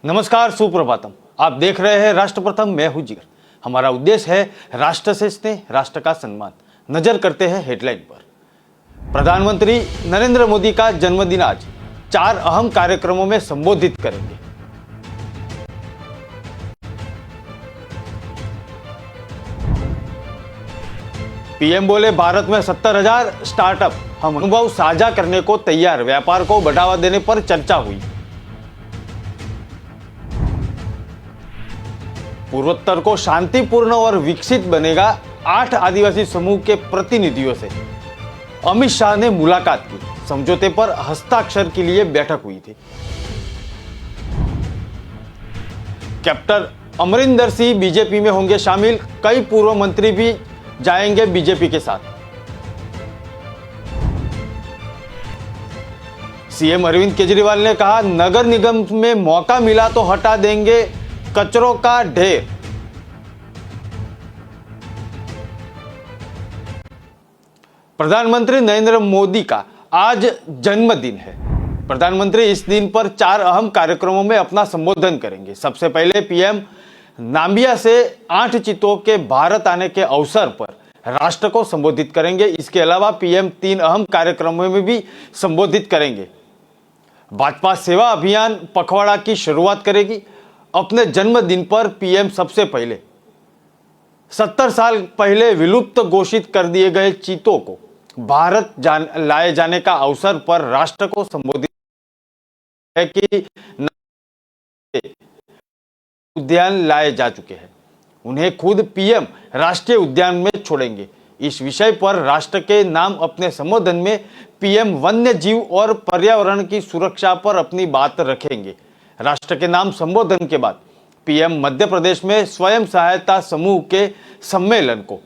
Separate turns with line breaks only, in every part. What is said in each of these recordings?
नमस्कार, सुप्रभातम। आप देख रहे हैं राष्ट्र प्रथम। मैं हूं जिगर। हमारा उद्देश्य है राष्ट्र से स्नेह, राष्ट्र का सम्मान। नजर करते हैं हेडलाइन पर। प्रधानमंत्री नरेंद्र मोदी का जन्मदिन आज 4 अहम कार्यक्रमों में संबोधित करेंगे। पीएम बोले, भारत में 70,000 स्टार्टअप, हम अनुभव साझा करने को तैयार। व्यापार को बढ़ावा देने पर चर्चा हुई। पूर्वोत्तर को शांतिपूर्ण और विकसित बनेगा, 8 आदिवासी समूह के प्रतिनिधियों से अमित शाह ने मुलाकात की। समझौते पर हस्ताक्षर के लिए बैठक हुई थी। कैप्टन अमरिंदर सिंह बीजेपी में होंगे शामिल। कई पूर्व मंत्री भी जाएंगे बीजेपी के साथ। सीएम अरविंद केजरीवाल ने कहा, नगर निगम में मौका मिला तो हटा देंगे कचरों का ढेर। प्रधानमंत्री नरेंद्र मोदी का आज जन्मदिन है। प्रधानमंत्री इस दिन पर 4 अहम कार्यक्रमों में अपना संबोधन करेंगे। सबसे पहले पीएम नाम्बिया से 8 चीतों के भारत आने के अवसर पर राष्ट्र को संबोधित करेंगे। इसके अलावा पीएम 3 अहम कार्यक्रमों में भी संबोधित करेंगे। भाजपा सेवा अभियान पखवाड़ा की शुरुआत करेगी। अपने जन्मदिन पर पीएम सबसे पहले 70 साल पहले विलुप्त घोषित कर दिए गए चीतों को भारत लाए जाने का अवसर पर राष्ट्र को संबोधित है कि उद्यान लाए जा चुके हैं, उन्हें खुद पीएम राष्ट्रीय उद्यान में छोड़ेंगे। इस विषय पर राष्ट्र के नाम अपने संबोधन में पीएम वन्य जीव और पर्यावरण की सुरक्षा पर अपनी बात रखेंगे। राष्ट्र के नाम संबोधन के बाद पीएम मध्य प्रदेश में स्वयं सहायता समूह के सम्मेलन को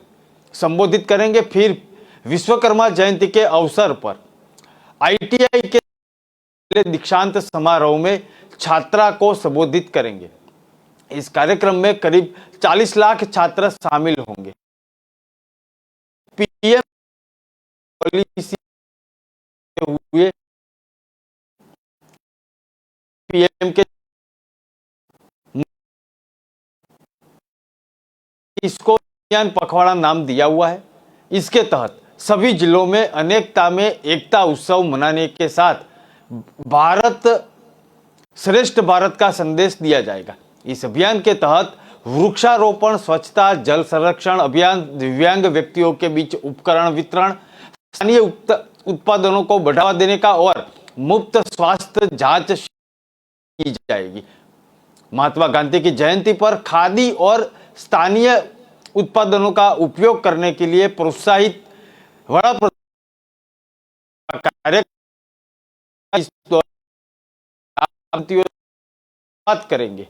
संबोधित करेंगे। फिर विश्वकर्मा जयंती के अवसर पर आईटीआई के दीक्षांत समारोह में छात्रा को संबोधित करेंगे। इस कार्यक्रम में करीब 40 लाख छात्र शामिल होंगे। पीएम पॉलिसी हुए पीएम के इसको अभियान पखवाड़ा नाम दिया हुआ है। इसके तहत सभी जिलों में अनेकता में एकता उत्सव मनाने के साथ भारत श्रेष्ठ भारत का संदेश दिया जाएगा। इस अभियान के तहत वृक्षारोपण, स्वच्छता, जल संरक्षण अभियान, दिव्यांग व्यक्तियों के बीच उपकरण वितरण, स्थानीय उत्पादनों को बढ़ावा देने का और मुफ्त स्वास्थ्य जांच की जाएगी। महात्मा गांधी की जयंती पर खादी और स्थानीय उत्पादनों का उपयोग करने के लिए प्रोत्साहित बड़ा कार्य बात करेंगे।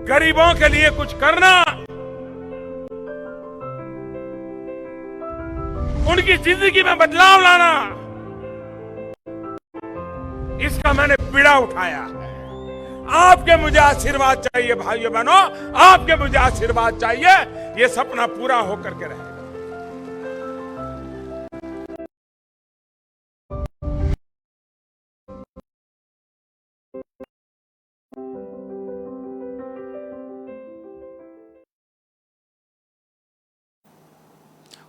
गरीबों के लिए कुछ करना, उनकी जिंदगी में बदलाव लाना, इसका मैंने बीड़ा उठाया है। आपके मुझे आशीर्वाद चाहिए भाइयों बहनों, आपके मुझे आशीर्वाद चाहिए। ये सपना पूरा होकर के रहे।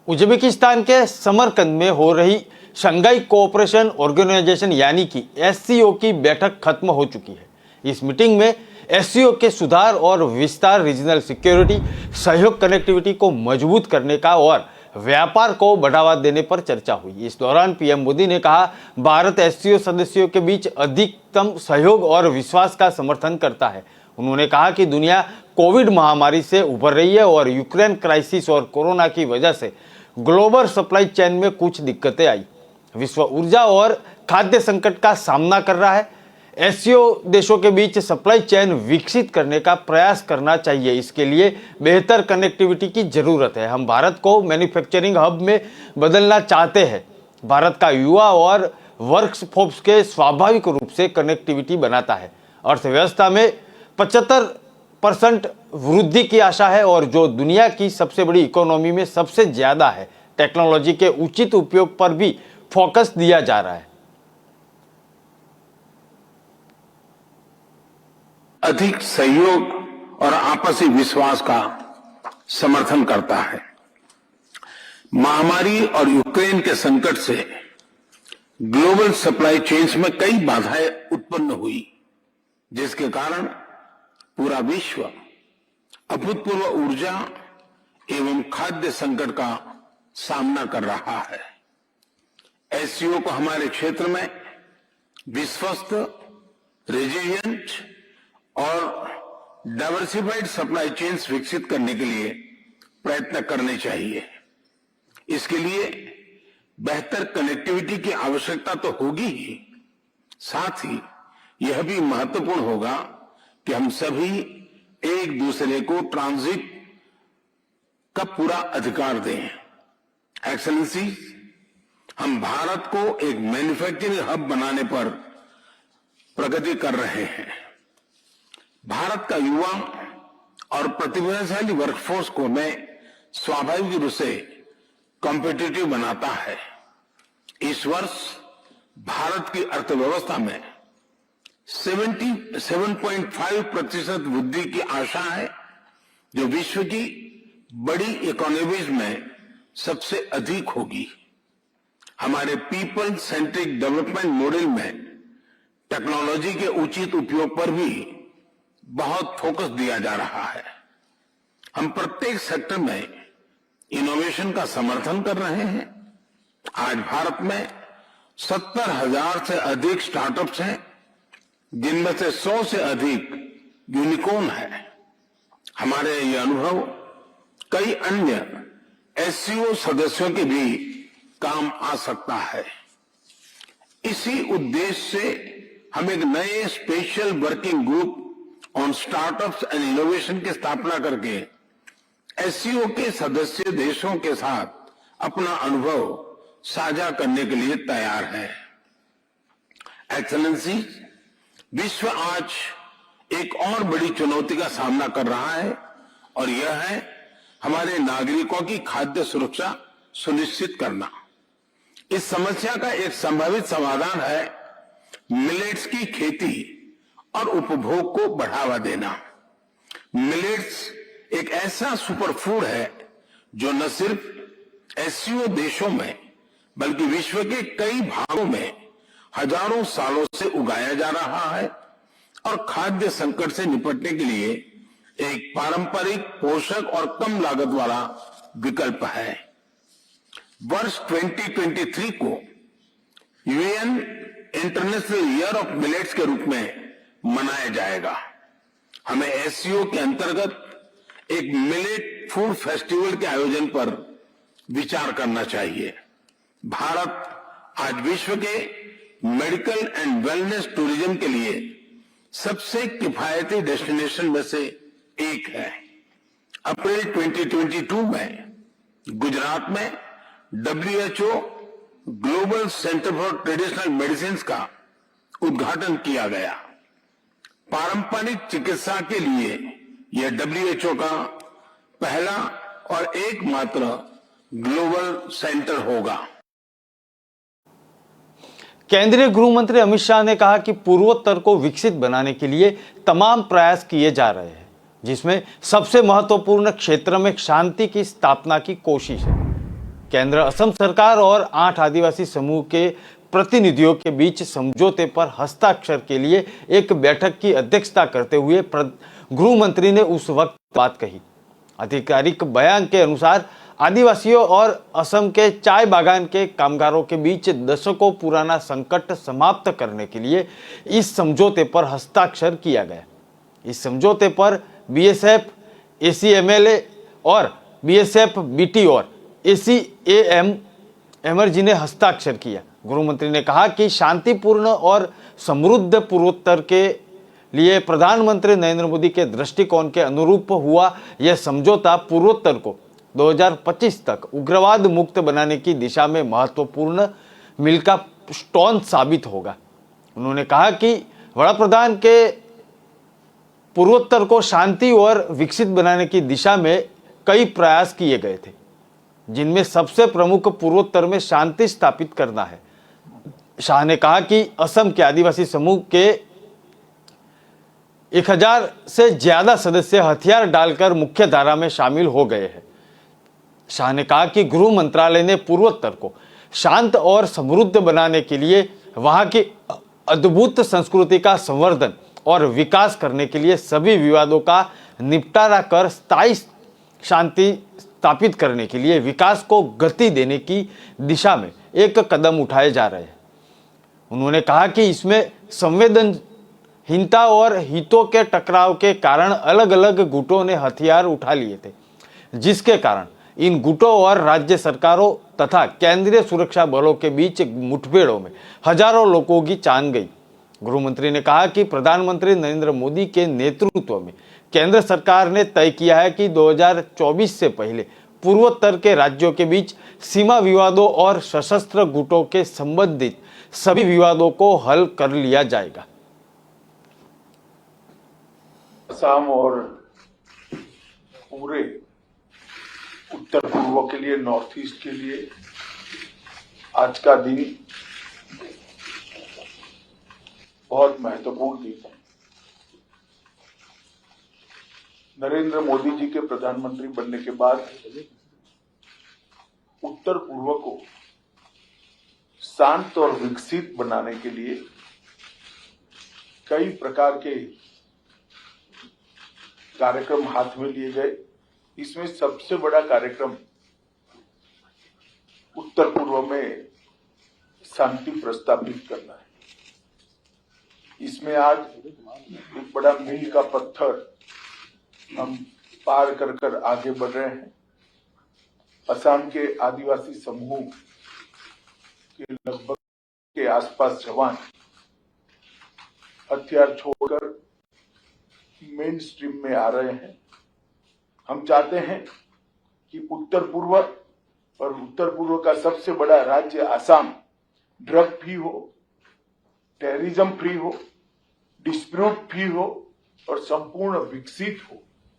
उज्बेकिस्तान के समरकंद में हो रही शंघाई कोऑपरेशन ऑर्गेनाइजेशन यानी कि एससीओ की बैठक खत्म हो चुकी है। इस मीटिंग में एससीओ के सुधार और विस्तार, रीजनल सिक्योरिटी, सहयोग, कनेक्टिविटी को मजबूत करने का और व्यापार को बढ़ावा देने पर चर्चा हुई। इस दौरान पीएम मोदी ने कहा, भारत एससीओ सदस्यों के बीच अधिकतम सहयोग और विश्वास का समर्थन करता है। उन्होंने कहा कि दुनिया कोविड महामारी से उभर रही है और यूक्रेन क्राइसिस और कोरोना की वजह से ग्लोबल सप्लाई चेन में कुछ दिक्कतें आई। विश्व ऊर्जा और खाद्य संकट का सामना कर रहा है। एससीओ देशों के बीच सप्लाई चेन विकसित करने का प्रयास करना चाहिए। इसके लिए बेहतर कनेक्टिविटी की जरूरत है। हम भारत को मैन्युफैक्चरिंग हब में बदलना चाहते हैं। भारत का युवा और वर्कफोर्स के स्वाभाविक रूप से कनेक्टिविटी बनाता है। अर्थव्यवस्था में 75% वृद्धि की आशा है और जो दुनिया की सबसे बड़ी इकोनॉमी में सबसे ज्यादा है, टेक्नोलॉजी के उचित उपयोग पर भी फोकस दिया जा रहा है।
अधिक सहयोग और आपसी विश्वास का समर्थन करता है। महामारी और यूक्रेन के संकट से ग्लोबल सप्लाई चेन्स में कई बाधाएं उत्पन्न हुई, जिसके कारण पूरा विश्व अभूतपूर्व ऊर्जा एवं खाद्य संकट का सामना कर रहा है। एससीओ को हमारे क्षेत्र में विश्वस्त, रेजिलिएंट और डाइवर्सिफाइड सप्लाई चेन्स विकसित करने के लिए प्रयत्न करने चाहिए। इसके लिए बेहतर कनेक्टिविटी की आवश्यकता तो होगी ही, साथ ही यह भी महत्वपूर्ण होगा कि हम सभी एक दूसरे को ट्रांजिट का पूरा अधिकार दें। एक्सेलेंसी, हम भारत को एक मैन्युफैक्चरिंग हब बनाने पर प्रगति कर रहे हैं। भारत का युवा और प्रतिभाशाली वर्कफोर्स को मैं स्वाभाविक रूप से कॉम्पिटिटिव बनाता है। इस वर्ष भारत की अर्थव्यवस्था में 7.5% वृद्धि की आशा है, जो विश्व की बड़ी इकोनॉमीज में सबसे अधिक होगी। हमारे पीपल सेंट्रिक डेवलपमेंट मॉडल में टेक्नोलॉजी के उचित उपयोग पर भी बहुत फोकस दिया जा रहा है। हम प्रत्येक सेक्टर में इनोवेशन का समर्थन कर रहे हैं। आज भारत में 70,000 से अधिक स्टार्टअप्स हैं, जिनमें से 100 से अधिक यूनिकॉर्न है। हमारे ये अनुभव कई अन्य एससीओ सदस्यों के भी काम आ सकता है। इसी उद्देश्य से हम एक नए special working group on startups and innovation की स्थापना करके एससीओ के सदस्य देशों के साथ अपना अनुभव साझा करने के लिए तैयार है। एक्सेलेंसी, विश्व आज एक और बड़ी चुनौती का सामना कर रहा है और यह है हमारे नागरिकों की खाद्य सुरक्षा सुनिश्चित करना। इस समस्या का एक संभावित समाधान है मिलेट्स की खेती और उपभोग को बढ़ावा देना। मिलेट्स एक ऐसा सुपरफूड है जो न सिर्फ एससीओ देशों में बल्कि विश्व के कई भागों में हजारों सालों से उगाया जा रहा है और खाद्य संकट से निपटने के लिए एक पारंपरिक, पोषक और कम लागत वाला विकल्प है। वर्ष 2023 को UN international year of millets के रूप में मनाया जाएगा। हमें एससीओ के अंतर्गत एक मिलेट फूड फेस्टिवल के आयोजन पर विचार करना चाहिए। भारत आज विश्व के मेडिकल एंड वेलनेस टूरिज्म के लिए सबसे किफायती डेस्टिनेशन में से एक है। अप्रैल 2022 में गुजरात में WHO global centre for traditional medicine का उद्घाटन किया गया। पारंपरिक चिकित्सा के लिए यह WHO का पहला और एकमात्र ग्लोबल सेंटर होगा।
केंद्रीय गृह मंत्री अमित शाह ने कहा कि पूर्वोत्तर को विकसित बनाने के लिए तमाम प्रयास किए जा रहे हैं, जिसमें सबसे महत्वपूर्ण क्षेत्र में शांति की स्थापना की कोशिश है। केंद्र, असम सरकार और 8 आदिवासी समूह के प्रतिनिधियों के बीच समझौते पर हस्ताक्षर के लिए एक बैठक की अध्यक्षता करते हुए गृह मंत्री ने उस वक्त बात कही। आधिकारिक बयान के अनुसार आदिवासियों और असम के चाय बागान के कामगारों के बीच दशकों पुराना संकट समाप्त करने के लिए इस समझौते पर हस्ताक्षर किया गया। इस समझौते पर बीएसएफ, एसीएमएलए और बीएसएफ बीटी और एसीएएम एमआरजी ने हस्ताक्षर किया। गृह मंत्री ने कहा कि शांतिपूर्ण और समृद्ध पूर्वोत्तर के लिए प्रधानमंत्री नरेंद्र मोदी के दृष्टिकोण के अनुरूप हुआ यह समझौता पूर्वोत्तर को 2025 तक उग्रवाद मुक्त बनाने की दिशा में महत्वपूर्ण मील का स्टोन साबित होगा। उन्होंने कहा कि वड़ा प्रधान के पूर्वोत्तर को शांति और विकसित बनाने की दिशा में कई प्रयास किए गए थे, जिनमें सबसे प्रमुख पूर्वोत्तर में शांति स्थापित करना है। शाह ने कहा कि असम के आदिवासी समूह के 1000 से ज्यादा सदस्य हथियार डालकर मुख्य धारा में शामिल हो गए हैं। शाह ने कहा कि गृह मंत्रालय ने पूर्वोत्तर को शांत और समृद्ध बनाने के लिए वहां की अद्भुत संस्कृति का संवर्धन और विकास करने के लिए सभी विवादों का निपटारा कर स्थायी शांति स्थापित करने के लिए विकास को गति देने की दिशा में एक कदम उठाए जा रहे हैं। उन्होंने कहा कि इसमें संवेदनहीनता और हितों के टकराव के कारण अलग अलग गुटों ने हथियार उठा लिए थे, जिसके कारण इन गुटों और राज्य सरकारों तथा केंद्रीय सुरक्षा बलों के बीच मुठभेड़ों में हजारों लोगों की जान गई। गृह मंत्री ने कहा कि प्रधानमंत्री नरेंद्र मोदी के नेतृत्व में केंद्र सरकार ने तय किया है कि 2024 से पहले पूर्वोत्तर के राज्यों के बीच सीमा विवादों और सशस्त्र गुटों के संबंधित सभी विवादों को हल कर लिया जाएगा।
असम और पूरे उत्तर पूर्व के लिए, नॉर्थ ईस्ट के लिए आज का दिन बहुत महत्वपूर्ण दिन है। नरेंद्र मोदी जी के प्रधानमंत्री बनने के बाद उत्तर पूर्व को शांत और विकसित बनाने के लिए कई प्रकार के कार्यक्रम हाथ में लिए गए। इसमें सबसे बड़ा कार्यक्रम उत्तर पूर्व में शांति प्रस्तावित करना है। इसमें आज एक बड़ा मील का पत्थर हम पार कर कर आगे बढ़ रहे हैं। असम के आदिवासी समूह के लगभग के आसपास जवान हथियार छोड़कर मेन स्ट्रीम में आ रहे हैं। हम चाहते हैं कि उत्तर पूर्व का सबसे बड़ा राज्य असम ड्रग फ्री हो, टेररिज्म फ्री हो, डिस्प्यूट फ्री हो और संपूर्ण विकसित हो।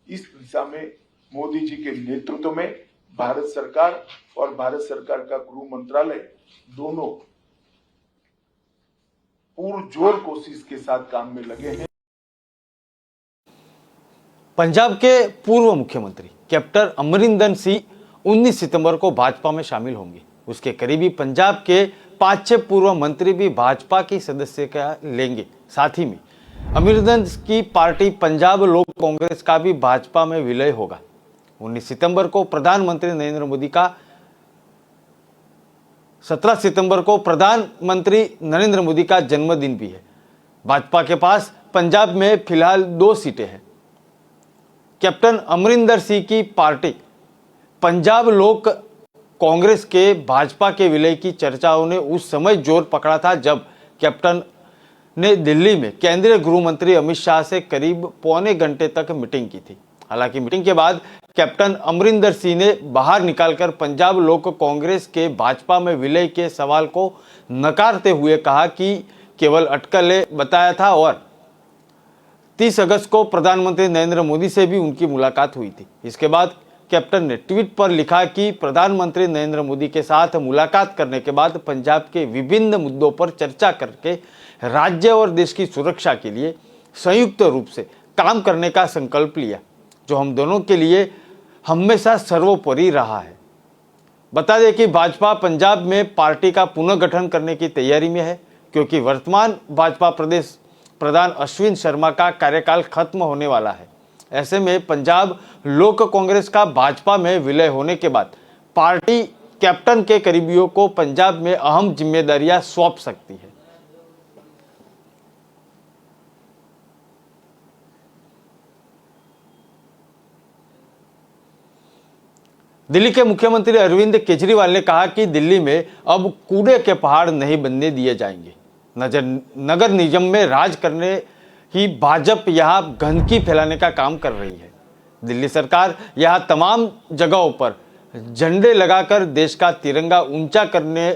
इस दिशा में मोदी जी के नेतृत्व में भारत सरकार और भारत सरकार का गृह मंत्रालय दोनों पुरजोर कोशिश के साथ काम में लगे हैं।
पंजाब के पूर्व मुख्यमंत्री कैप्टन अमरिंदर सिंह 19 सितंबर को भाजपा में शामिल होंगे। उसके करीबी पंजाब के 5-6 पूर्व मंत्री भी भाजपा की सदस्यता लेंगे। साथ ही में अमरिंदर की पार्टी पंजाब लोक कांग्रेस का भी भाजपा में विलय होगा। 19 सितंबर को प्रधानमंत्री नरेंद्र मोदी का 17 सितंबर को प्रधानमंत्री नरेंद्र मोदी का जन्मदिन भी है। भाजपा के पास पंजाब में फिलहाल 2 सीटें हैं। कैप्टन अमरिंदर सिंह की पार्टी पंजाब लोक कांग्रेस के भाजपा के विलय की चर्चाओं ने उस समय जोर पकड़ा था जब कैप्टन ने दिल्ली में केंद्रीय गृह मंत्री अमित शाह से करीब पौने घंटे तक मीटिंग की थी। हालांकि मीटिंग के बाद कैप्टन अमरिंदर सिंह ने बाहर निकालकर पंजाब लोक कांग्रेस के भाजपा में विलय के सवाल को नकारते हुए कहा कि केवल अटकलें बताया था और 30 अगस्त को प्रधानमंत्री नरेंद्र मोदी से भी उनकी मुलाकात हुई थी। इसके बाद कैप्टन ने ट्वीट पर लिखा कि प्रधानमंत्री नरेंद्र मोदी के साथ मुलाकात करने के बाद पंजाब के विभिन्न मुद्दों पर चर्चा करके राज्य और देश की सुरक्षा के लिए संयुक्त रूप से काम करने का संकल्प लिया, जो हम दोनों के लिए हमेशा सर्वोपरि रहा है। बता दें कि भाजपा पंजाब में पार्टी का पुनर्गठन करने की तैयारी में है, क्योंकि वर्तमान भाजपा प्रदेश प्रधान अश्विन शर्मा का कार्यकाल खत्म होने वाला है। ऐसे में पंजाब लोक कांग्रेस का भाजपा में विलय होने के बाद पार्टी कैप्टन के करीबियों को पंजाब में अहम जिम्मेदारियां सौंप सकती है। दिल्ली के मुख्यमंत्री अरविंद केजरीवाल ने कहा कि दिल्ली में अब कूड़े के पहाड़ नहीं बनने दिए जाएंगे। नगर निगम में राज करने ही भाजपा यहां गंदगी फैलाने का काम कर रही है। दिल्ली सरकार यहां तमाम जगहों पर झंडे लगाकर देश का तिरंगा ऊंचा करने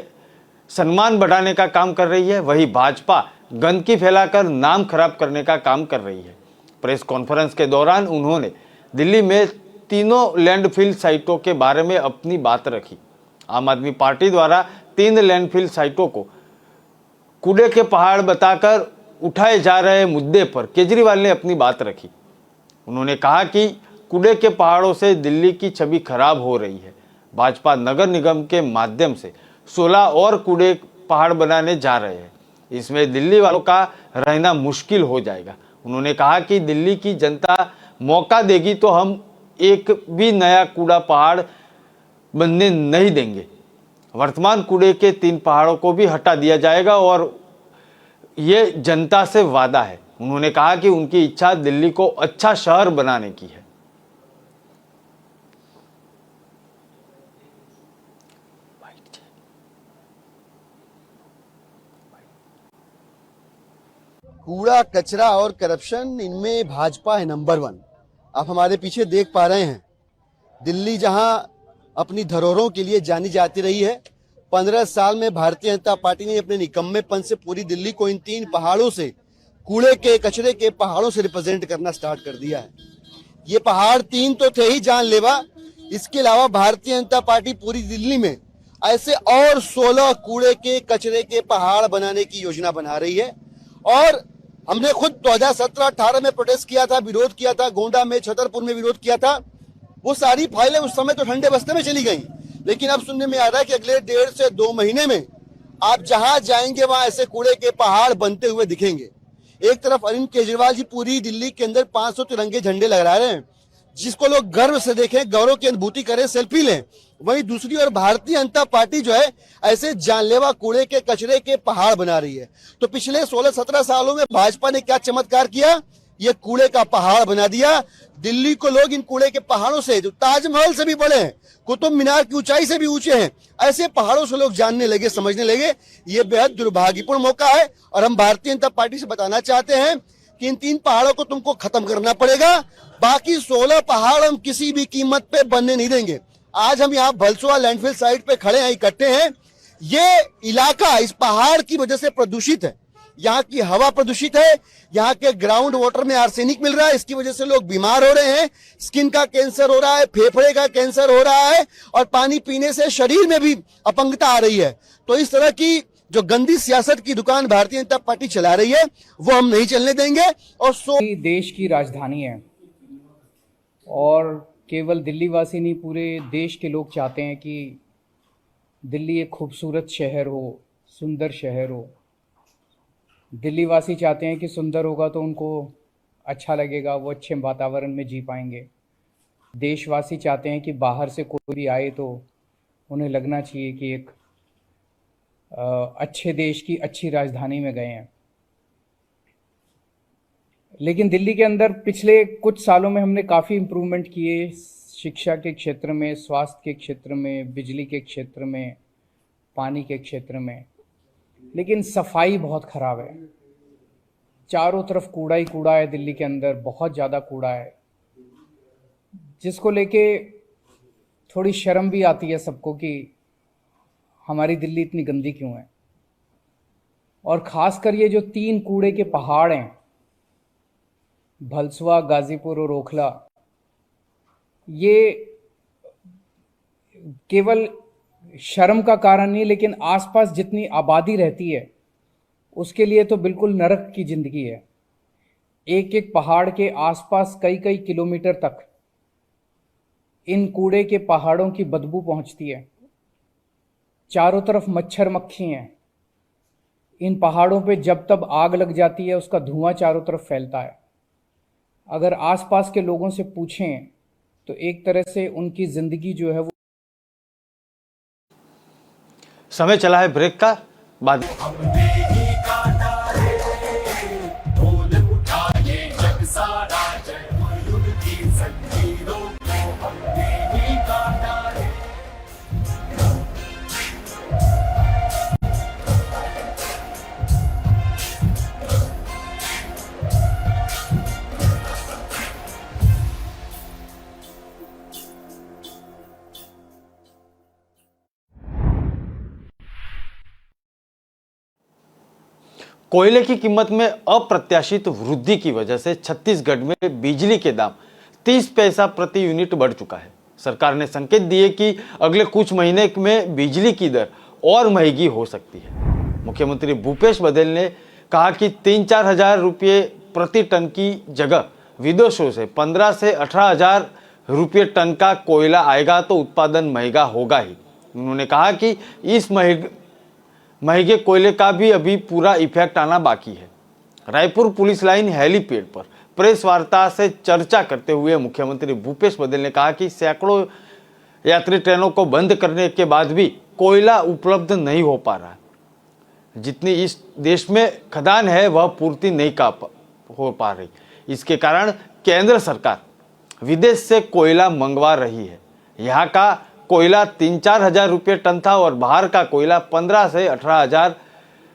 सम्मान बढ़ाने का काम कर रही है, वहीं भाजपा गंदगी फैलाकर नाम खराब करने का काम कर रही है। प्रेस कॉन्फ्रेंस के दौरान उन्होंने दिल्ली में तीनों लैंडफिल साइटों के बारे में अपनी बात रखी। आम आदमी पार्टी द्वारा 3 लैंडफिल साइटों को कूड़े के पहाड़ बताकर उठाए जा रहे मुद्दे पर केजरीवाल ने अपनी बात रखी। उन्होंने कहा कि कूड़े के पहाड़ों से दिल्ली की छवि खराब हो रही है। भाजपा नगर निगम के माध्यम से 16 और कूड़े पहाड़ बनाने जा रहे हैं। इसमें दिल्ली वालों का रहना मुश्किल हो जाएगा। उन्होंने कहा कि दिल्ली की जनता मौका देगी तो हम एक भी नया कूड़ा पहाड़ बनने नहीं देंगे। वर्तमान कूड़े के 3 पहाड़ों को भी हटा दिया जाएगा और ये जनता से वादा है। उन्होंने कहा कि उनकी इच्छा दिल्ली को अच्छा शहर बनाने की है।
कूड़ा कचरा और करप्शन, इनमें भाजपा है नंबर 1। आप हमारे पीछे देख पा रहे हैं, दिल्ली जहां अपनी धरोहरों के लिए जानी जाती रही है, 15 साल में भारतीय जनता पार्टी ने अपने निकम्मेपन से पूरी दिल्ली को इन 3 पहाड़ों से, कूड़े के कचरे के पहाड़ों से रिप्रेजेंट करना स्टार्ट कर दिया है। ये पहाड़ 3 तो थे ही जानलेवा, इसके अलावा भारतीय जनता पार्टी पूरी दिल्ली में ऐसे और 16 कूड़े के कचरे के पहाड़ बनाने की योजना बना रही है। और हमने खुद 2017-18 में प्रोटेस्ट किया था, विरोध किया था, गोंडा में, छतरपुर में विरोध किया था। वो सारी फाइलें उस समय तो ठंडे बस्ते में चली गई, लेकिन अब सुनने में आ रहा है कि अगले 1.5 से 2 महीने में आप जहां जाएंगे वहां ऐसे कूड़े के पहाड़ बनते हुए दिखेंगे। एक तरफ अरविंद केजरीवाल जी पूरी दिल्ली के अंदर 500 तिरंगे झंडे लहरा रहे हैं, जिसको लोग गर्व से देखें, गौरव की अनुभूति करें, सेल्फी लें। वहीं दूसरी ओर भारतीय जनता पार्टी जो है ऐसे जानलेवा कूड़े के कचरे के पहाड़ बना रही है। तो पिछले 16-17 सालों में भाजपा ने क्या चमत्कार किया, ये कूड़े का पहाड़ बना दिया। दिल्ली को लोग इन कूड़े के पहाड़ों से, जो ताजमहल से भी बड़े हैं, कुतुब मीनार की ऊंचाई से भी ऊंचे हैं, ऐसे पहाड़ों से लोग जानने लगे, समझने लगे। ये बेहद दुर्भाग्यपूर्ण मौका है और हम भारतीय जनता पार्टी से बताना चाहते हैं कि इन 3 पहाड़ों को तुमको खत्म करना पड़ेगा। बाकी 16 पहाड़ हम किसी भी कीमत पे बनने नहीं देंगे। आज हम यहाँ भलसुआ लैंडफिल साइट पे खड़े हैं, इकट्ठे हैं। ये इलाका इस पहाड़ की वजह से प्रदूषित है। यहाँ की हवा प्रदूषित है, यहाँ के ग्राउंड वाटर में आर्सेनिक मिल रहा है, इसकी वजह से लोग बीमार हो रहे हैं। स्किन का कैंसर हो रहा है, फेफड़े का कैंसर हो रहा है और पानी पीने से शरीर में भी अपंगता आ रही है। तो इस तरह की जो गंदी सियासत की दुकान भारतीय जनता पार्टी चला रही है, वो हम नहीं चलने देंगे। और
देश की राजधानी है और केवल दिल्ली वासी नहीं, पूरे देश के लोग चाहते हैं कि दिल्ली एक खूबसूरत शहर हो, सुंदर शहर हो। दिल्ली वासी चाहते हैं कि सुंदर होगा तो उनको अच्छा लगेगा, वो अच्छे वातावरण में जी पाएंगे। देशवासी चाहते हैं कि बाहर से कोई भी आए तो उन्हें लगना चाहिए कि एक अच्छे देश की अच्छी राजधानी में गए हैं। लेकिन दिल्ली के अंदर पिछले कुछ सालों में हमने काफ़ी इम्प्रूवमेंट किए, शिक्षा के क्षेत्र में, स्वास्थ्य के क्षेत्र में, बिजली के क्षेत्र में, पानी के क्षेत्र में। लेकिन सफाई बहुत ख़राब है, चारों तरफ कूड़ा ही कूड़ा है। दिल्ली के अंदर बहुत ज़्यादा कूड़ा है, जिसको लेके थोड़ी शर्म भी आती है सबको कि हमारी दिल्ली इतनी गंदी क्यों है। और ख़ासकर ये जो 3 कूड़े के पहाड़ हैं, भलसुआ, गाजीपुर और ओखला, ये केवल शर्म का कारण नहीं, लेकिन आसपास जितनी आबादी रहती है उसके लिए तो बिल्कुल नरक की ज़िंदगी है। एक एक पहाड़ के आसपास कई कई किलोमीटर तक इन कूड़े के पहाड़ों की बदबू पहुंचती है। चारों तरफ मच्छर मक्खी हैं। इन पहाड़ों पे जब तब आग लग जाती है, उसका धुआं चारों तरफ फैलता है। अगर आसपास के लोगों से पूछें तो एक तरह से उनकी ज़िंदगी जो है वो।
समय चला है ब्रेक का, बाद कोयले की कीमत में अप्रत्याशित वृद्धि की वजह से छत्तीसगढ़ में बिजली के दाम 30 पैसा प्रति यूनिट बढ़ चुका है। सरकार ने संकेत दिए कि अगले कुछ महीने में बिजली की दर और महंगी हो सकती है। मुख्यमंत्री भूपेश बघेल ने कहा कि 3-4 हजार रुपये प्रति टन की जगह विदेशों से 15 से 18 हजार रुपये टन का कोयला आएगा तो उत्पादन महंगा होगा ही। उन्होंने कहा कि इस महंगे कोयले का भी अभी पूरा इफेक्ट आना बाकी है। रायपुर पुलिस लाइन हेलीपैड पर प्रेस वार्ता से चर्चा करते हुए मुख्यमंत्री भूपेश बघेल ने कहा कि सैकड़ों यात्री ट्रेनों को बंद करने के बाद भी कोयला उपलब्ध नहीं हो पा रहा। जितनी इस देश में खदान है वह पूर्ति नहीं हो पा रही। इसके कारण केंद्र सरकार विदेश से कोयला मंगवा रही है। यहाँ का कोयला 3-4 हजार रुपये टन था और बाहर का कोयला 15 से 18 हजार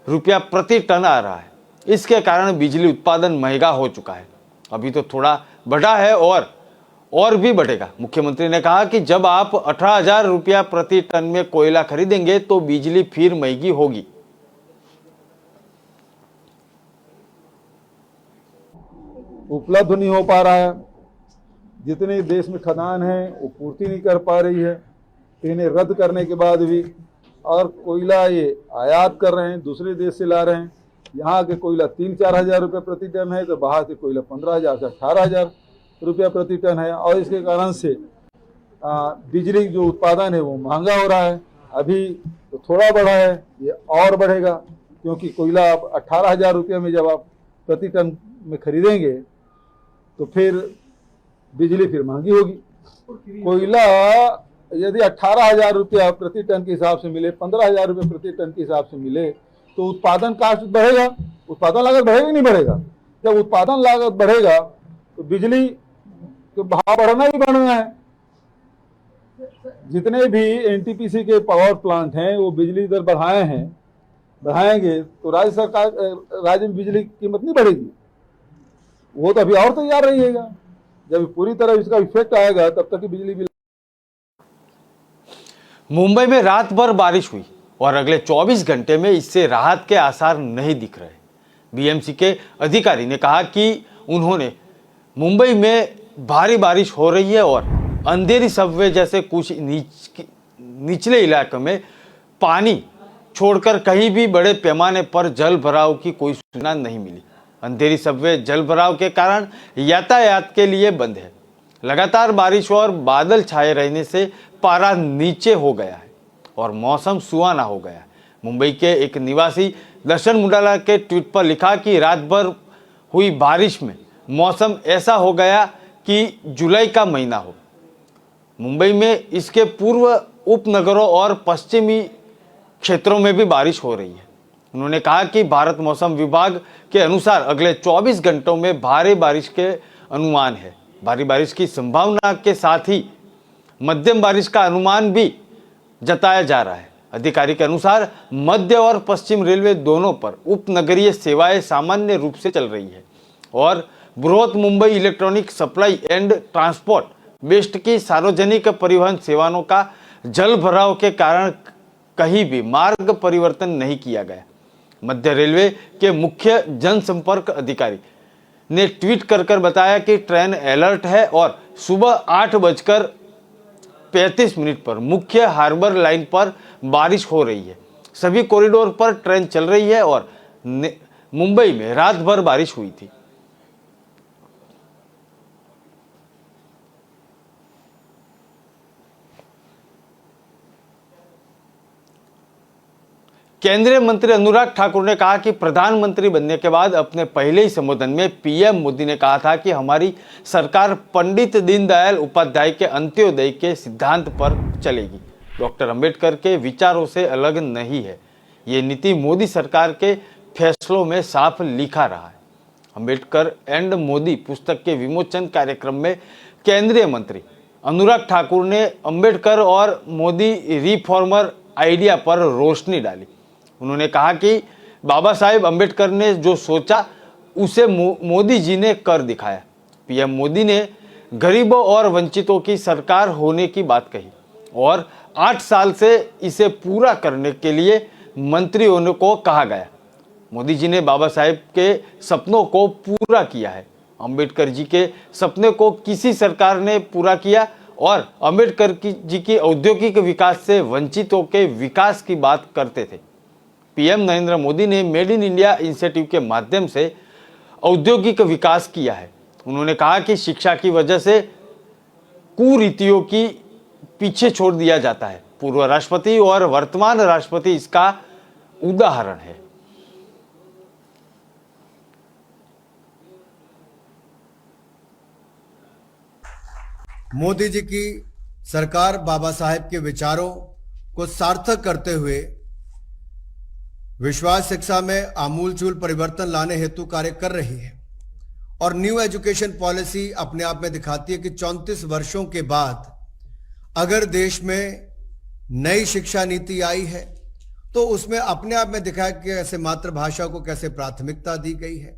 रुपया प्रति टन आ रहा है। इसके कारण बिजली उत्पादन महंगा हो चुका है। अभी तो थोड़ा बढ़ा है और भी बढ़ेगा। मुख्यमंत्री ने कहा कि जब आप 18 हजार रुपया प्रति टन में कोयला खरीदेंगे तो बिजली फिर महंगी होगी।
उपलब्ध नहीं हो पा रहा है। जितने देश में खदान है वो पूर्ति नहीं कर पा रही है। इन्हें रद्द करने के बाद भी और कोयला ये आयात कर रहे हैं, दूसरे देश से ला रहे हैं। यहाँ के कोयला 3-4 हजार रुपये प्रति टन है तो बाहर से कोयला 15 हजार से 18 हजार रुपया प्रति टन है और इसके कारण से बिजली जो उत्पादन है वो महंगा हो रहा है। अभी तो थोड़ा बढ़ा है, ये और बढ़ेगा क्योंकि कोयला आप 18 हजार रुपये में जब आप प्रति टन में खरीदेंगे तो फिर बिजली फिर महंगी होगी। कोयला यदि 18 हजार रुपया प्रति टन के हिसाब से मिले, 15 हजार रुपये प्रति टन के हिसाब से मिले तो उत्पादन कास्ट बढ़ेगा। उत्पादन लागत बढ़ेगा नहीं बढ़ेगा? जब उत्पादन लागत बढ़ेगा तो बिजली तो भाव बढ़ना ही बढ़ना है। जितने भी एनटीपीसी के पावर प्लांट हैं वो बिजली दर बढ़ाएंगे तो राज्य में बिजली की कीमत नहीं बढ़ेगी। वो तो अभी और तैयार रहिएगा। जब पूरी तरह इसका इफेक्ट आएगा तब तक की बिजली बिल।
मुंबई में रात भर बारिश हुई और अगले 24 घंटे में इससे राहत के आसार नहीं दिख रहे। बीएमसी के अधिकारी ने कहा कि उन्होंने मुंबई में भारी बारिश हो रही है और अंधेरी सबवे जैसे कुछ निचले इलाकों में पानी छोड़कर कहीं भी बड़े पैमाने पर जल भराव की कोई सूचना नहीं मिली। अंधेरी सबवे जल भराव के कारण यातायात के लिए बंद है। लगातार बारिश और बादल छाए रहने से पारा नीचे हो गया है और मौसम सुहाना हो गया है। मुंबई के एक निवासी दर्शन मुंडाला के ट्वीट पर लिखा कि रात भर हुई बारिश में मौसम ऐसा हो गया कि जुलाई का महीना हो। मुंबई में इसके पूर्व उपनगरों और पश्चिमी क्षेत्रों में भी बारिश हो रही है। उन्होंने कहा कि भारत मौसम विभाग के अनुसार अगले 24 घंटों में भारी बारिश के अनुमान है। भारी बारिश की संभावना के साथ ही मध्यम बारिश का अनुमान भी जताया जा रहा है। अधिकारी के अनुसार मध्य और पश्चिम रेलवे दोनों पर उपनगरीय सेवाएं सामान्य रूप से चल रही है और Brihat Mumbai electronic supply and transport वेस्ट की सार्वजनिक परिवहन सेवाओं का जल भराव के कारण कहीं भी मार्ग परिवर्तन नहीं किया गया। मध्य रेलवे के मुख्य जनसंपर्क अधिकारी ने ट्वीट कर बताया कि ट्रेन अलर्ट है और सुबह 8:35 पर मुख्य हार्बर लाइन पर बारिश हो रही है। सभी कॉरिडोर पर ट्रेन चल रही है और मुंबई में रात भर बारिश हुई थी। केंद्रीय मंत्री अनुराग ठाकुर ने कहा कि प्रधानमंत्री बनने के बाद अपने पहले ही संबोधन में पीएम मोदी ने कहा था कि हमारी सरकार पंडित दीनदयाल उपाध्याय के अंत्योदय के सिद्धांत पर चलेगी। डॉक्टर अंबेडकर के विचारों से अलग नहीं है। ये नीति मोदी सरकार के फैसलों में साफ लिखा रहा है। अंबेडकर एंड मोदी पुस्तक के विमोचन कार्यक्रम में केंद्रीय मंत्री अनुराग ठाकुर ने अंबेडकर और मोदी रिफॉर्मर आइडिया पर रोशनी डाली। उन्होंने कहा कि बाबा साहेब अंबेडकर ने जो सोचा उसे मोदी जी ने कर दिखाया। पीएम मोदी ने गरीबों और वंचितों की सरकार होने की बात कही और 8 साल से इसे पूरा करने के लिए मंत्रियों को कहा गया। मोदी जी ने बाबा साहेब के सपनों को पूरा किया है। अंबेडकर जी के सपने को किसी सरकार ने पूरा किया और अंबेडकर जी की औद्योगिक विकास से वंचितों के विकास की बात करते थे। पीएम नरेंद्र मोदी ने मेड इन इंडिया इनिशिएटिव के माध्यम से औद्योगिक विकास किया है। उन्होंने कहा कि शिक्षा की वजह से कुरीतियों की पीछे छोड़ दिया जाता है। पूर्व राष्ट्रपति और वर्तमान राष्ट्रपति इसका उदाहरण है।
मोदी जी की सरकार बाबा साहेब के विचारों को सार्थक करते हुए विश्वास शिक्षा में आमूलचूल परिवर्तन लाने हेतु कार्य कर रही है और न्यू एजुकेशन पॉलिसी अपने आप में दिखाती है कि 34 वर्षों के बाद अगर देश में नई शिक्षा नीति आई है तो उसमें अपने आप में दिखाया कि कैसे मातृभाषा को कैसे प्राथमिकता दी गई है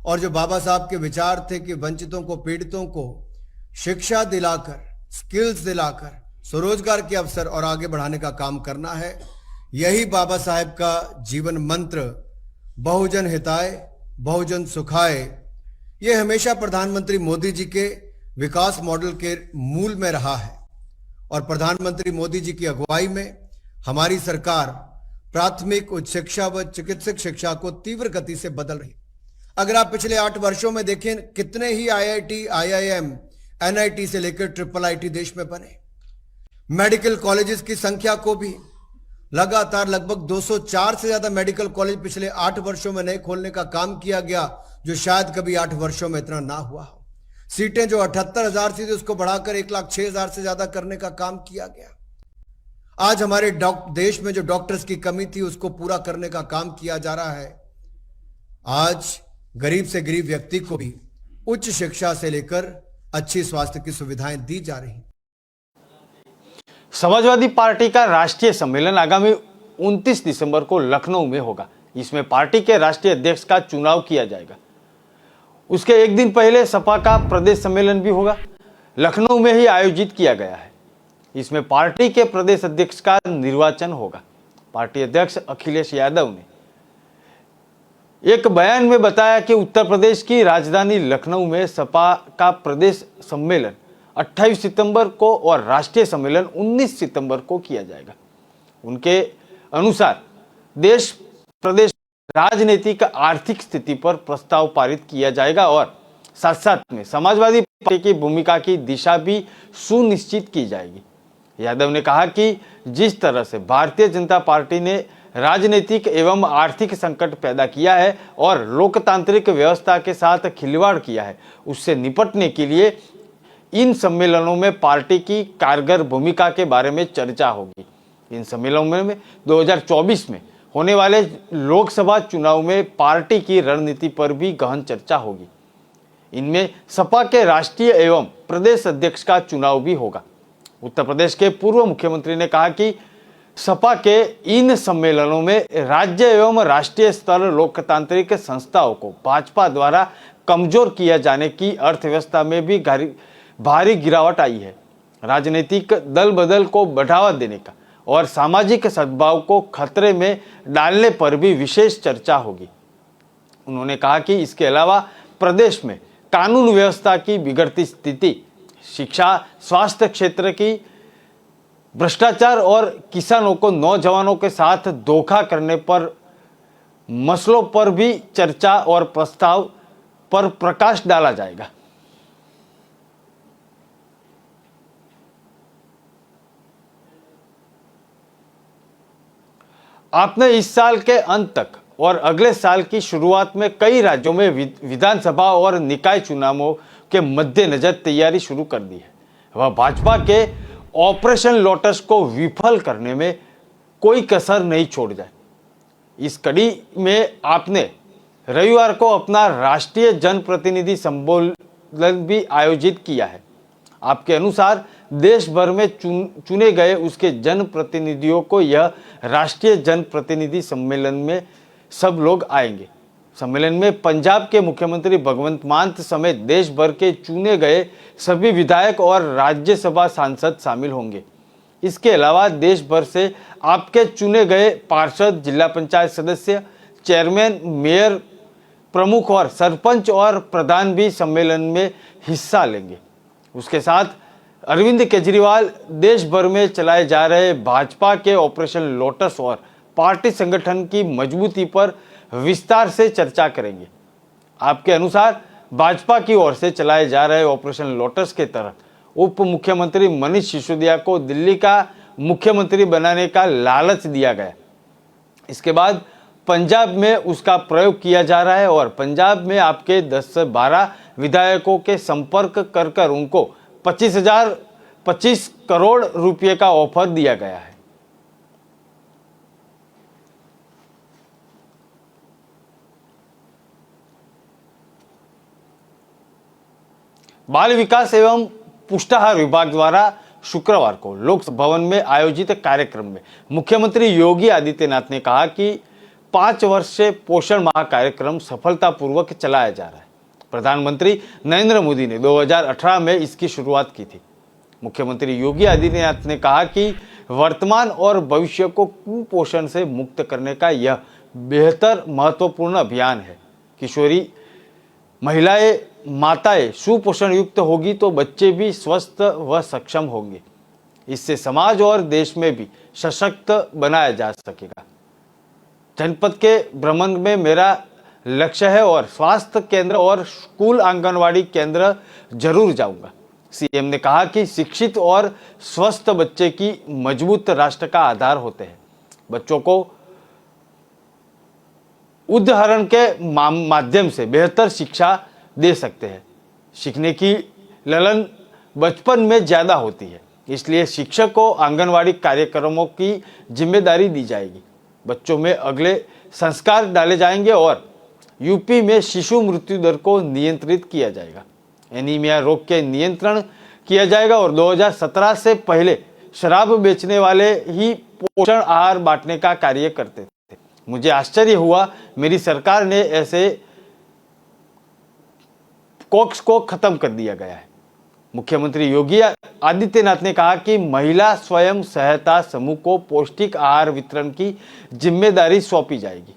और जो बाबा साहब के विचार थे कि वंचितों को, पीड़ितों को शिक्षा दिलाकर, स्किल्स दिलाकर स्वरोजगार के अवसर और आगे बढ़ाने का काम करना है। यही बाबा साहेब का जीवन मंत्र बहुजन हिताय बहुजन सुखाय ये हमेशा प्रधानमंत्री मोदी जी के विकास मॉडल के मूल में रहा है और प्रधानमंत्री मोदी जी की अगुवाई में हमारी सरकार प्राथमिक, उच्च शिक्षा व चिकित्सक शिक्षा को तीव्र गति से बदल रही। अगर आप पिछले 8 वर्षों में देखें कितने ही IIT, IIM, NIT से लेकर IIIT देश में बने। मेडिकल कॉलेजेस की संख्या को भी लगातार लगभग 204 से ज्यादा मेडिकल कॉलेज पिछले 8 वर्षों में नए खोलने का काम किया गया, जो शायद कभी 8 वर्षों में इतना ना हुआ हो। सीटें जो 78,000 थी उसको बढ़ाकर 1,06,000 से ज्यादा करने का काम किया गया। आज हमारे देश में जो डॉक्टर्स की कमी थी उसको पूरा करने का काम किया जा रहा है। आज गरीब से गरीब व्यक्ति को भी उच्च शिक्षा से लेकर अच्छी स्वास्थ्य की सुविधाएं दी जा रही।
समाजवादी पार्टी का राष्ट्रीय सम्मेलन आगामी 29 दिसंबर को लखनऊ में होगा। इसमें पार्टी के राष्ट्रीय अध्यक्ष का चुनाव किया जाएगा। उसके एक दिन पहले सपा का प्रदेश सम्मेलन भी होगा, लखनऊ में ही आयोजित किया गया है। इसमें पार्टी के प्रदेश अध्यक्ष का निर्वाचन होगा। पार्टी अध्यक्ष अखिलेश यादव ने एक बयान में बताया कि उत्तर प्रदेश की राजधानी लखनऊ में सपा का प्रदेश सम्मेलन 28 सितंबर को और राष्ट्रीय सम्मेलन 19 सितंबर को किया जाएगा। उनके अनुसार देश प्रदेश राजनीतिक आर्थिक स्थिति पर प्रस्ताव पारित किया जाएगा और साथ साथ में समाजवादी पार्टी की भूमिका की दिशा भी सुनिश्चित की जाएगी। यादव ने कहा कि जिस तरह से भारतीय जनता पार्टी ने राजनीतिक एवं आर्थिक संकट पैदा किया है और लोकतांत्रिक व्यवस्था के साथ खिलवाड़ किया है, उससे निपटने के लिए इन सम्मेलनों में पार्टी की कारगर भूमिका के बारे में चर्चा होगी। इन सम्मेलनों में 2024 में होने वाले लोकसभा चुनाव में पार्टी की रणनीति पर भी गहन चर्चा होगी। इनमें सपा के राष्ट्रीय एवं प्रदेश अध्यक्ष का चुनाव भी होगा। उत्तर प्रदेश के पूर्व मुख्यमंत्री ने कहा कि सपा के इन सम्मेलनों में राज्य एवं राष्ट्रीय स्तर लोकतांत्रिक संस्थाओं को भाजपा द्वारा कमजोर किया जाने की अर्थव्यवस्था में भी भारी गिरावट आई है। राजनीतिक दल बदल को बढ़ावा देने का और सामाजिक सद्भाव को खतरे में डालने पर भी विशेष चर्चा होगी। उन्होंने कहा कि इसके अलावा प्रदेश में कानून व्यवस्था की बिगड़ती स्थिति, शिक्षा, स्वास्थ्य क्षेत्र की भ्रष्टाचार और किसानों को नौजवानों के साथ धोखा करने पर मसलों पर भी चर्चा और प्रस्ताव पर प्रकाश डाला जाएगा। आपने इस साल के अंत तक और अगले साल की शुरुआत में कई राज्यों में विधानसभा और निकाय चुनावों के मद्देनजर तैयारी शुरू कर दी है। वह भाजपा के ऑपरेशन लोटस को विफल करने में कोई कसर नहीं छोड़ जाए। इस कड़ी में आपने रविवार को अपना राष्ट्रीय जनप्रतिनिधि सम्मेलन भी आयोजित किया है। आपके अनुसार देश भर में चुने गए उसके जनप्रतिनिधियों को यह राष्ट्रीय जनप्रतिनिधि सम्मेलन में सब लोग आएंगे। सम्मेलन में पंजाब के मुख्यमंत्री भगवंत मान समेत देश भर के चुने गए सभी विधायक और राज्यसभा सांसद शामिल होंगे। इसके अलावा देश भर से आपके चुने गए पार्षद, जिला पंचायत सदस्य, चेयरमैन, मेयर, प्रमुख और सरपंच और प्रधान भी सम्मेलन में हिस्सा लेंगे। उसके साथ अरविंद केजरीवाल देश भर में चलाए जा रहे भाजपा के ऑपरेशन लोटस और पार्टी संगठन की मजबूती पर विस्तार से चर्चा करेंगे। आपके अनुसार भाजपा की ओर से चलाए जा रहे ऑपरेशन लोटस के तहत उप मुख्यमंत्री मनीष सिसोदिया को दिल्ली का मुख्यमंत्री बनाने का लालच दिया गया। इसके बाद पंजाब में उसका प्रयोग किया जा रहा है और पंजाब में आपके 10 से 12 विधायकों के संपर्क कर उनको 25 करोड़ रुपए का ऑफर दिया गया है। बाल विकास एवं पुष्टाहार विभाग द्वारा शुक्रवार को लोकसभा भवन में आयोजित कार्यक्रम में मुख्यमंत्री योगी आदित्यनाथ ने कहा कि 5 वर्ष से पोषण माह कार्यक्रम सफलतापूर्वक चलाया जा रहा है। प्रधानमंत्री नरेंद्र मोदी ने 2018 में इसकी शुरुआत की थी। मुख्यमंत्री योगी आदित्यनाथ ने कहा कि वर्तमान और भविष्य को कुपोषण से मुक्त करने का यह बेहतर महत्वपूर्ण अभियान है। किशोरी महिलाएं, माताएं सुपोषण युक्त होगी तो बच्चे भी स्वस्थ व सक्षम होंगे। इससे समाज और देश में भी सशक्त बनाया जा सकेगा। जनपद के भ्रमण में मेरा लक्ष्य है और स्वास्थ्य केंद्र और स्कूल आंगनवाड़ी केंद्र जरूर जाऊंगा। सीएम ने कहा कि शिक्षित और स्वस्थ बच्चे की मजबूत राष्ट्र का आधार होते हैं। बच्चों को उदाहरण के माध्यम से बेहतर शिक्षा दे सकते हैं। सीखने की ललन बचपन में ज्यादा होती है, इसलिए शिक्षक को आंगनवाड़ी कार्यक्रमों की जिम्मेदारी दी जाएगी। बच्चों में अगले संस्कार डाले जाएंगे और यूपी में शिशु मृत्यु दर को नियंत्रित किया जाएगा। एनीमिया रोग के नियंत्रण किया जाएगा और 2017 से पहले शराब बेचने वाले ही पोषण आहार बांटने का कार्य करते थे। मुझे आश्चर्य हुआ, मेरी सरकार ने ऐसे कोक्स को खत्म कर दिया गया है। मुख्यमंत्री योगी आदित्यनाथ ने कहा कि महिला स्वयं सहायता समूह को पौष्टिक आहार वितरण की जिम्मेदारी सौंपी जाएगी।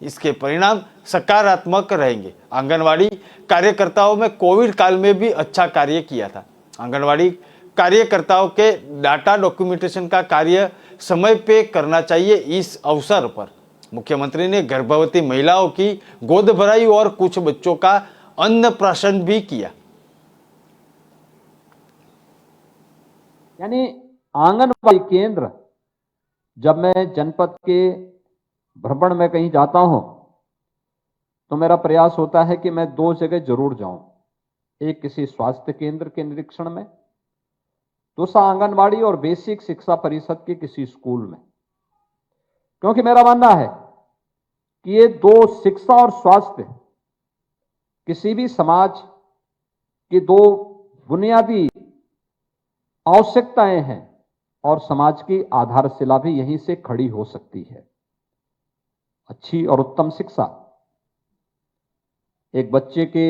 इसके परिणाम सकारात्मक रहेंगे। आंगनवाड़ी कार्यकर्ताओं में कोविड काल में भी अच्छा कार्य किया था। आंगनवाड़ी कार्यकर्ताओं के डाटा डॉक्यूमेंटेशन का कार्य समय पे करना चाहिए। इस अवसर पर मुख्यमंत्री ने गर्भवती महिलाओं की गोद भराई और कुछ बच्चों का अन्नप्राशन भी किया।
यानी आंगनबाड़ी केंद्र, जब मैं जनपद के भ्रमण में कहीं जाता हूं तो मेरा प्रयास होता है कि मैं 2 जगह जरूर जाऊं। एक किसी स्वास्थ्य केंद्र के निरीक्षण में, दूसरा आंगनबाड़ी और बेसिक शिक्षा परिषद के किसी स्कूल में। क्योंकि मेरा मानना है कि ये 2 शिक्षा और स्वास्थ्य किसी भी समाज की 2 बुनियादी आवश्यकताएं हैं और समाज की आधारशिला भी यहीं से खड़ी हो सकती है। अच्छी और उत्तम शिक्षा एक बच्चे के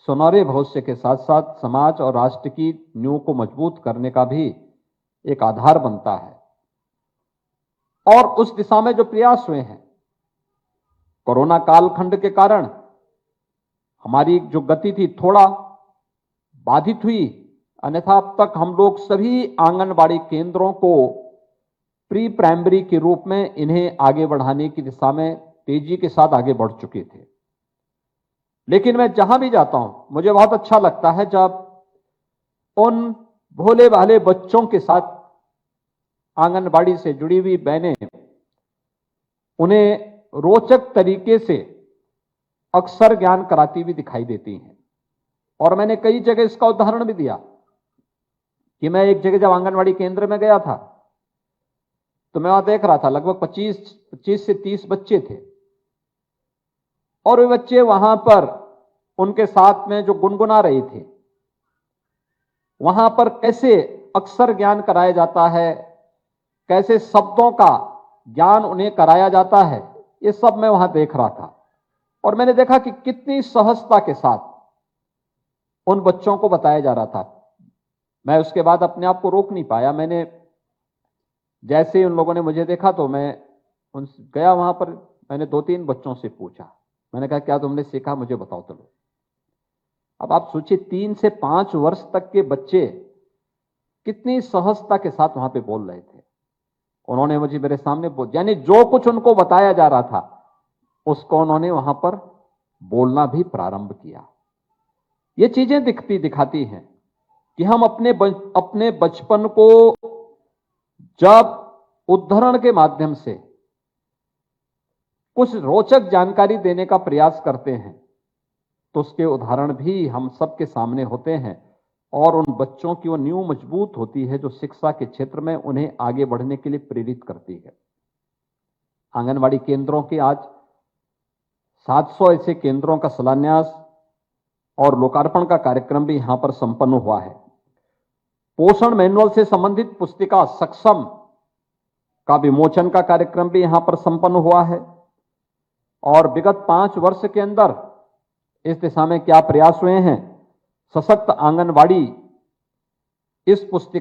सुनहरे भविष्य के साथ साथ समाज और राष्ट्र की नींव को मजबूत करने का भी एक आधार बनता है। और उस दिशा में जो प्रयास हुए हैं, कोरोना कालखंड के कारण हमारी जो गति थी थोड़ा बाधित हुई, अन्यथा अब तक हम लोग सभी आंगनबाड़ी केंद्रों को प्री प्राइमरी के रूप में इन्हें आगे बढ़ाने की दिशा में तेजी के साथ आगे बढ़ चुके थे। लेकिन मैं जहां भी जाता हूं मुझे बहुत अच्छा लगता है जब उन भोले भाले बच्चों के साथ आंगनबाड़ी से जुड़ी हुई बहनें उन्हें रोचक तरीके से अक्षर ज्ञान कराती हुई दिखाई देती हैं। और मैंने कई जगह इसका उदाहरण भी दिया कि मैं एक जगह जब आंगनबाड़ी केंद्र में गया था तो मैं वहां देख रहा था लगभग 25 से 30 बच्चे थे और वे बच्चे वहां पर उनके साथ में जो गुनगुना रहे थे, वहां पर कैसे अक्षर ज्ञान कराया जाता है, कैसे शब्दों का ज्ञान उन्हें कराया जाता है, ये सब मैं वहां देख रहा था। और मैंने देखा कि कितनी सहजता के साथ उन बच्चों को बताया जा रहा था। मैं उसके बाद अपने आप को रोक नहीं पाया। मैंने जैसे ही उन लोगों ने मुझे देखा तो मैं गया वहां पर, मैंने 2-3 बच्चों से पूछा, मैंने कहा क्या तुमने सीखा, मुझे बताओ तो लो। अब आप सोचिए 3 से 5 वर्ष तक के बच्चे कितनी सहजता के साथ वहां पे बोल रहे थे। उन्होंने मुझे मेरे सामने यानी जो कुछ उनको बताया जा रहा था उसको उन्होंने वहां पर बोलना भी प्रारंभ किया। ये चीजें दिखाती हैं कि हम अपने बचपन को जब उद्धरण के माध्यम से कुछ रोचक जानकारी देने का प्रयास करते हैं तो उसके उदाहरण भी हम सबके सामने होते हैं और उन बच्चों की वो नींव मजबूत होती है जो शिक्षा के क्षेत्र में उन्हें आगे बढ़ने के लिए प्रेरित करती है। आंगनवाड़ी केंद्रों के आज 700 ऐसे केंद्रों का शिलान्यास और लोकार्पण का कार्यक्रम भी यहां पर संपन्न हुआ है। पोषण मैनुअल से संबंधित पुस्तिका सक्षम का विमोचन का कार्यक्रम भी यहां पर संपन्न हुआ है और विगत 5 वर्ष के अंदर इस दिशा में क्या प्रयास हुए हैं, सशक्त आंगनवाड़ी इस पुस्तिका